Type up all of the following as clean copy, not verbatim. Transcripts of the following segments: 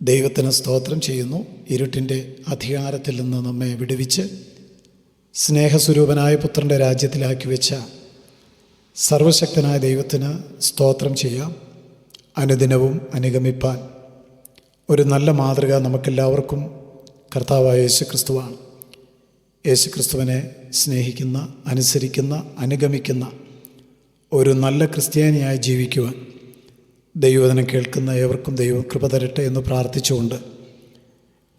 ദൈവത്തിന് സ്തോത്രം ചെയ്യുന്നു. ഇരുട്ടിൻ്റെ അധികാരത്തിൽ നിന്ന് നമ്മെ വിടുവിച്ച് സ്നേഹസ്വരൂപനായ പുത്രൻ്റെ രാജ്യത്തിലാക്കി വെച്ച സർവശക്തനായ ദൈവത്തിന് സ്തോത്രം ചെയ്യാം. അനുദിനവും അനുഗമിപ്പാൻ ഒരു നല്ല മാതൃക നമുക്കെല്ലാവർക്കും കർത്താവായ യേശുക്രിസ്തുവാണ്. യേശുക്രിസ്തുവിനെ സ്നേഹിക്കുന്ന, അനുസരിക്കുന്ന, അനുഗമിക്കുന്ന ഒരു നല്ല ക്രിസ്ത്യാനിയായി ജീവിക്കുവാൻ ദൈവവചനം കേൾക്കുന്ന ഏവർക്കും ദൈവം കൃപ തരട്ടെ എന്ന് പ്രാർത്ഥിച്ചുകൊണ്ട്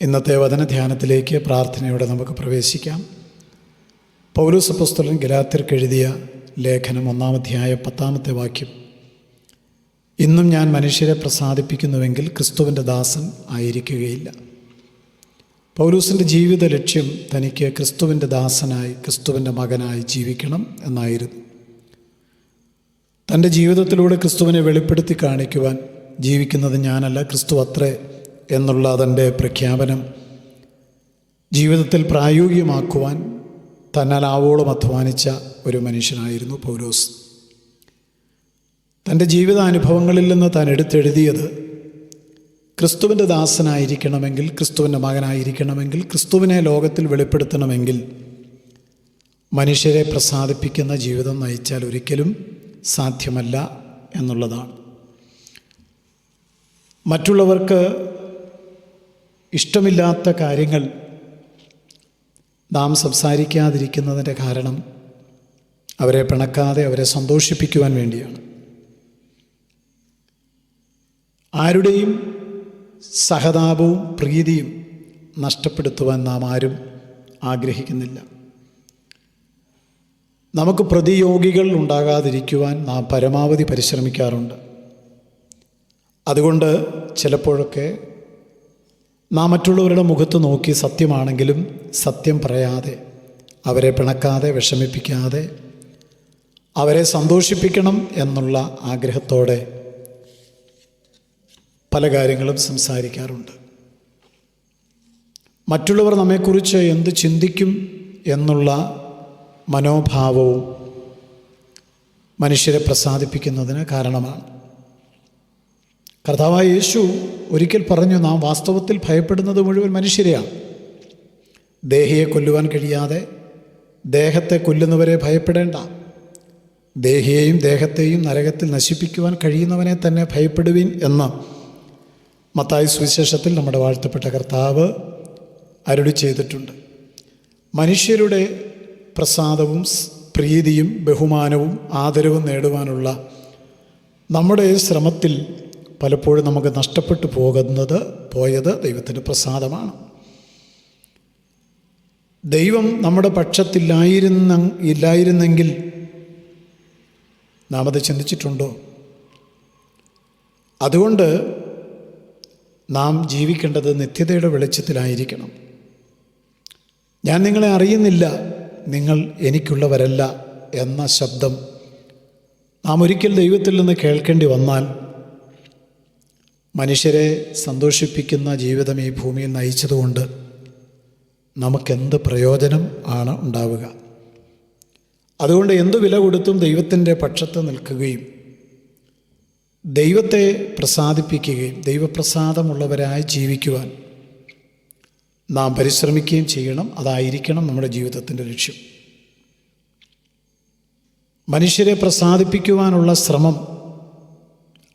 ഇന്നത്തെ വചനധ്യാനത്തിലേക്ക് പ്രാർത്ഥനയോടെ നമുക്ക് പ്രവേശിക്കാം. പൗലോസ് അപ്പോസ്തലൻ ഗലാത്യർക്ക് എഴുതിയ ലേഖനം 1-ാം അധ്യായം 10-ാമത്തെ വാക്യം: ഇന്നും ഞാൻ മനുഷ്യരെ പ്രസാദിപ്പിക്കുന്നുവെങ്കിൽ ക്രിസ്തുവിൻ്റെ ദാസൻ ആയിരിക്കുകയില്ല. പൗലോസിൻ്റെ ജീവിത ലക്ഷ്യം തനിക്ക് ക്രിസ്തുവിൻ്റെ ദാസനായി, ക്രിസ്തുവിൻ്റെ മകനായി ജീവിക്കണം എന്നായിരുന്നു. തൻ്റെ ജീവിതത്തിലൂടെ ക്രിസ്തുവിനെ വെളിപ്പെടുത്തി കാണിക്കുവാൻ, ജീവിക്കുന്നത് ഞാനല്ല ക്രിസ്തു അത്രേ എന്നുള്ള തൻ്റെ പ്രഖ്യാപനം ജീവിതത്തിൽ പ്രായോഗികമാക്കുവാൻ തന്നാൽ ആവോളം അധ്വാനിച്ച ഒരു മനുഷ്യനായിരുന്നു പൗലോസ്. തൻ്റെ ജീവിതാനുഭവങ്ങളിൽ നിന്ന് താൻ എടുത്തെഴുതിയത് ക്രിസ്തുവിൻ്റെ ദാസനായിരിക്കണമെങ്കിൽ, ക്രിസ്തുവിൻ്റെ മകനായിരിക്കണമെങ്കിൽ, ക്രിസ്തുവിനെ ലോകത്തിൽ വെളിപ്പെടുത്തണമെങ്കിൽ മനുഷ്യരെ പ്രസാദിപ്പിക്കുന്ന ജീവിതം നയിച്ചാൽ ഒരിക്കലും സാധ്യമല്ല എന്നുള്ളതാണ്. മറ്റുള്ളവർക്ക് ഇഷ്ടമില്ലാത്ത കാര്യങ്ങൾ നാം സംസാരിക്കാതിരിക്കുന്നതിൻ്റെ കാരണം അവരെ പിണക്കാതെ അവരെ സന്തോഷിപ്പിക്കുവാൻ വേണ്ടിയാണ്. ആരുടെയും സഹതാപവും പ്രീതിയും നഷ്ടപ്പെടുത്തുവാൻ നാം ആരും ആഗ്രഹിക്കുന്നില്ല. നമുക്ക് പ്രതിയോഗികൾ ഉണ്ടാകാതിരിക്കുവാൻ നാം പരമാവധി പരിശ്രമിക്കാറുണ്ട്. അതുകൊണ്ട് ചിലപ്പോഴൊക്കെ നാം മറ്റുള്ളവരുടെ മുഖത്ത് നോക്കി സത്യമാണെങ്കിലും സത്യം പറയാതെ, അവരെ പിണക്കാതെ, വിഷമിപ്പിക്കാതെ, അവരെ സന്തോഷിപ്പിക്കണം എന്നുള്ള ആഗ്രഹത്തോടെ പല കാര്യങ്ങളും സംസാരിക്കാറുണ്ട്. മറ്റുള്ളവർ നമ്മെക്കുറിച്ച് എന്ത് ചിന്തിക്കും എന്നുള്ള മനോഭാവവും മനുഷ്യരെ പ്രസാദിപ്പിക്കുന്നതിന് കാരണമാണ്. കർത്താവായ യേശു ഒരിക്കൽ പറഞ്ഞു, നാം വാസ്തവത്തിൽ ഭയപ്പെടുന്നത് മുഴുവൻ മനുഷ്യരെയാണ്. ദേഹിയെ കൊല്ലുവാൻ കഴിയാതെ ദേഹത്തെ കൊല്ലുന്നവരെ ഭയപ്പെടേണ്ട, ദേഹിയെയും ദേഹത്തെയും നരകത്തിൽ നശിപ്പിക്കുവാൻ കഴിയുന്നവനെ തന്നെ ഭയപ്പെടുവിൻ എന്ന് മത്തായി സുവിശേഷത്തിൽ നമ്മുടെ വാഴ്ത്തപ്പെട്ട കർത്താവ് അരുളി ചെയ്തിട്ടുണ്ട്. മനുഷ്യരുടെ പ്രസാദവും പ്രീതിയും ബഹുമാനവും ആദരവും നേടുവാനുള്ള നമ്മുടെ ശ്രമത്തിൽ പലപ്പോഴും നമുക്ക് നഷ്ടപ്പെട്ടു പോയത് ദൈവത്തിൻ്റെ പ്രസാദമാണ്. ദൈവം നമ്മുടെ പക്ഷത്തില്ലായിരുന്നെങ്കിൽ നാം അത് ചിന്തിച്ചിട്ടുണ്ടോ? അതുകൊണ്ട് നാം ജീവിക്കേണ്ടത് നിത്യതയുടെ വെളിച്ചത്തിലായിരിക്കണം. ഞാൻ നിങ്ങളെ അറിയുന്നില്ല, നിങ്ങൾ എനിക്കുള്ളവരല്ല എന്ന ശബ്ദം നാം ഒരിക്കൽ ദൈവത്തിൽ നിന്ന് കേൾക്കേണ്ടി വന്നാൽ മനുഷ്യരെ സന്തോഷിപ്പിക്കുന്ന ജീവിതം ഈ ഭൂമിയിൽ നയിച്ചതുകൊണ്ട് നമുക്കെന്ത് പ്രയോജനം ആണ് ഉണ്ടാവുക? അതുകൊണ്ട് എന്തു വില കൊടുത്തും ദൈവത്തിൻ്റെ പക്ഷത്ത് നിൽക്കുകയും ദൈവത്തെ പ്രസാദിപ്പിക്കുകയും ദൈവപ്രസാദമുള്ളവരായി ജീവിക്കുവാൻ നാം പരിശ്രമിക്കുകയും ചെയ്യണം. അതായിരിക്കണം നമ്മുടെ ജീവിതത്തിൻ്റെ ലക്ഷ്യം. മനുഷ്യരെ പ്രസാദിപ്പിക്കുവാനുള്ള ശ്രമം,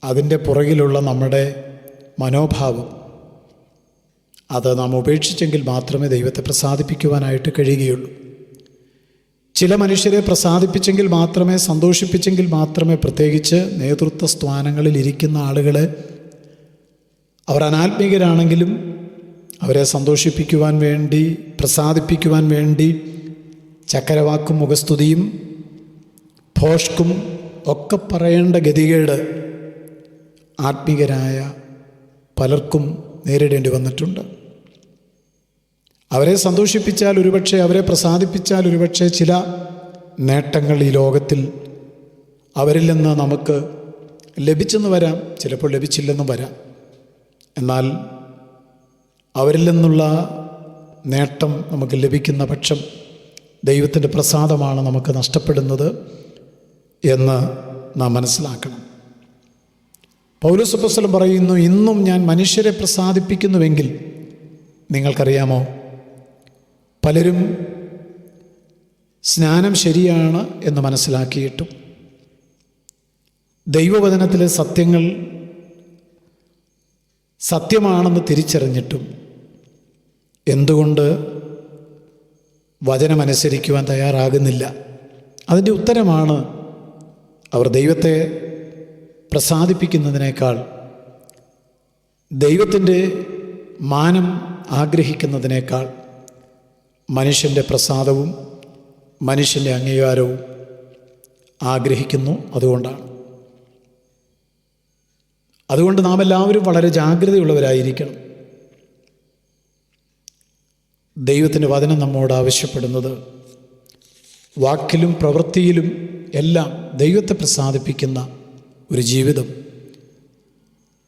അതിൻ്റെ പുറകിലുള്ള നമ്മുടെ മനോഭാവം, അത് നാം ഉപേക്ഷിച്ചെങ്കിൽ മാത്രമേ ദൈവത്തെ പ്രസാദിപ്പിക്കുവാനായിട്ട് കഴിയുകയുള്ളൂ. ചില മനുഷ്യരെ പ്രസാദിപ്പിച്ചെങ്കിൽ മാത്രമേ, സന്തോഷിപ്പിച്ചെങ്കിൽ മാത്രമേ, പ്രത്യേകിച്ച് നേതൃത്വ സ്ഥാനങ്ങളിൽ ഇരിക്കുന്ന ആളുകളെ, അവർ അനാത്മീകരാണെങ്കിലും അവരെ സന്തോഷിപ്പിക്കുവാൻ വേണ്ടി, പ്രസാദിപ്പിക്കുവാൻ വേണ്ടി ചക്കരവാക്കും മുഖസ്തുതിയും ഭോഷ്കും ഒക്കെ പറയേണ്ട ഗതികേട് ആത്മീകരായ പലർക്കും നേരിടേണ്ടി വന്നിട്ടുണ്ട്. അവരെ സന്തോഷിപ്പിച്ചാൽ ഒരുപക്ഷെ, അവരെ പ്രസാദിപ്പിച്ചാൽ ഒരുപക്ഷെ ചില നേട്ടങ്ങൾ ഈ ലോകത്തിൽ അവരിൽ നിന്ന് നമുക്ക് ലഭിച്ചെന്ന് വരാം, ചിലപ്പോൾ ലഭിച്ചില്ലെന്നും വരാം. എന്നാൽ അവരിൽ നിന്നുള്ള നേട്ടം നമുക്ക് ലഭിക്കുന്ന പക്ഷം ദൈവത്തിൻ്റെ പ്രസാദമാണ് നമുക്ക് നഷ്ടപ്പെടുന്നത് എന്ന് നാം മനസ്സിലാക്കണം. പൗലോസ് അപ്പോസ്തലൻ പറയുന്നു, ഇന്നും ഞാൻ മനുഷ്യരെ പ്രസാദിപ്പിക്കുന്നുവെങ്കിൽ നിങ്ങൾക്കറിയാമോ, പലരും സ്നാനം ശരിയാണ് എന്ന് മനസ്സിലാക്കിയിട്ടും ദൈവവചനത്തിലെ സത്യങ്ങൾ സത്യമാണെന്ന് തിരിച്ചറിഞ്ഞിട്ടും എന്തുകൊണ്ട് വചനമനുസരിക്കുവാൻ തയ്യാറാകുന്നില്ല? അതിൻ്റെ ഉത്തരമാണ്, അവർ ദൈവത്തെ പ്രസാദിപ്പിക്കുന്നതിനേക്കാൾ ദൈവത്തിൻ്റെ മാനം ആഗ്രഹിക്കുന്നതിനേക്കാൾ മനുഷ്യൻ്റെ പ്രസാദവും മനുഷ്യൻ്റെ അംഗീകാരവും ആഗ്രഹിക്കുന്നു. അതുകൊണ്ട് നാം എല്ലാവരും വളരെ ജാഗ്രതയുള്ളവരായിരിക്കണം. ദൈവത്തിൻ്റെ വചനം നമ്മോട് ആവശ്യപ്പെടുന്നത് വാക്കിലും പ്രവൃത്തിയിലും എല്ലാം ദൈവത്തെ പ്രസാദിപ്പിക്കുന്ന ഒരു ജീവിതം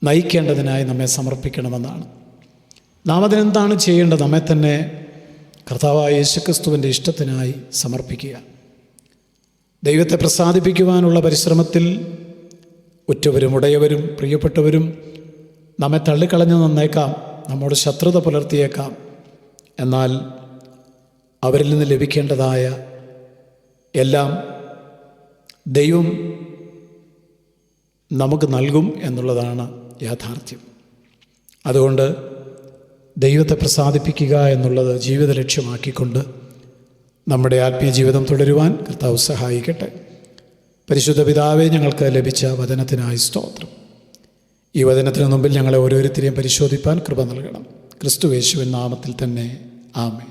നയിക്കേണ്ടതിനായി നമ്മെ സമർപ്പിക്കണമെന്നാണ്. നാം അതിനെന്താണ് ചെയ്യേണ്ടത്? നമ്മെ തന്നെ കർത്താവായ യേശുക്രിസ്തുവിൻ്റെ ഇഷ്ടത്തിനായി സമർപ്പിക്കുക. ദൈവത്തെ പ്രസാദിപ്പിക്കുവാനുള്ള പരിശ്രമത്തിൽ ഉറ്റവരും ഉടയവരും പ്രിയപ്പെട്ടവരും നമ്മെ തള്ളിക്കളഞ്ഞു നന്നേക്കാം, നമ്മോട് ശത്രുത പുലർത്തിയേക്കാം. എന്നാൽ അവരിൽ നിന്ന് ലഭിക്കേണ്ടതായ എല്ലാം ദൈവം നമുക്ക് നൽകും എന്നുള്ളതാണ് യാഥാർത്ഥ്യം. അതുകൊണ്ട് ദൈവത്തെ പ്രസാദിപ്പിക്കുക എന്നുള്ളത് ജീവിത ലക്ഷ്യമാക്കിക്കൊണ്ട് നമ്മുടെ ആത്മീയ ജീവിതം തുടരുവാൻ കർത്താവ് സഹായിക്കട്ടെ. പരിശുദ്ധ പിതാവേ, ഞങ്ങൾക്ക് ലഭിച്ച വചനത്തിനായി സ്തോത്രം. ഈ വചനത്തിന് മുമ്പിൽ ഞങ്ങളെ ഓരോരുത്തരെയും പരിശോധിപ്പാൻ കൃപ നൽകണം. ക്രിസ്തു യേശുവിൻ നാമത്തിൽ തന്നെ ആമേൻ.